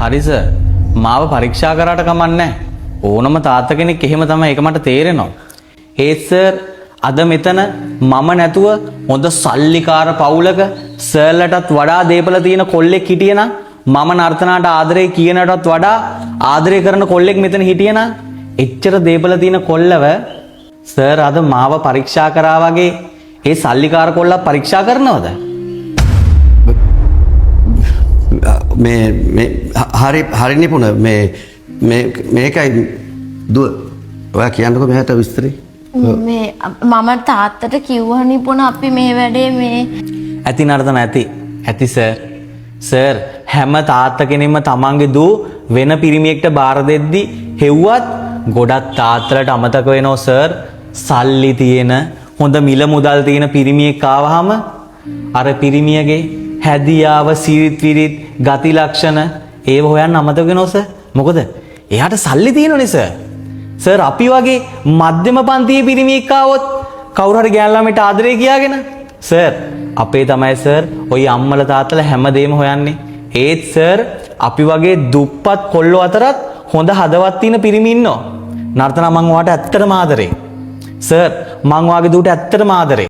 හරි සර්. මාව පරීක්ෂා කරාට කමන්නේ. ඕනම තාත්තා කෙනෙක් එහෙම තමයි ඒක මට තේරෙනවා. ඒත් සර් අද මෙතන මම නැතුව හොඳ සල්ලිකාර පවුලක සර්ලටත් වඩා දේපල තියෙන කොල්ලෙක් හිටියනම් මම නර්තනාට ආදරේ කියනටත් වඩා ආදරේ කරන කොල්ලෙක් මෙතන හිටියනම් එච්චර දේපල තියෙන කොල්ලව සර් අද මාව පරීක්ෂා කරා වගේ ඒ සල්ලිකාර කොල්ලා පරීක්ෂා කරනවද? මේ හරි නිපුණ මේකයි දුව ඔයා කියන්නකෝ මෙයාට විස්තරේ. මේ මම තාත්තට කිව්වා නිපුණ අපි මේ වැඩේ මේ ඇති නර්තන ඇති සර් හැම තාත්තා කෙනෙක්ම තමන්ගේ දූ වෙන පිරිමියෙක්ට බාර දෙද්දි හෙව්වත් ගොඩක් තාත්තලට අමතක වෙනවා සර්. සල්ලි තියෙන හොඳ මිල මුදල් තියෙන පිරිමියෙක් ආවහම අර පිරිමියගේ හැදියාව සිරිත් විරිත් ගති ලක්ෂණ ඒව හොයන්න අමතක වෙනවා සර්. මොකද එයාට සල්ලි තියෙනනේ සර්. සර් අපි වගේ මධ්‍යම පන්තියේ පිරිමියෙක් ආවොත් කවුරු හරි ගෑනු ළමයට ආදරේ කියාගෙන සර් අපේ තමයි සර් ওই අම්මලා තාත්තලා හැමදේම හොයන්නේ. ඒත් සර් අපි වගේ දුප්පත් කොල්ලෝ අතරත් හොඳ හදවත් තියෙන පිරිමි ඉන්නවා. නර්තනා මං ඔයාට ඇත්තටම ආදරේ. සර් මං ඔයාගේ දුවට ඇත්තටම ආදරේ.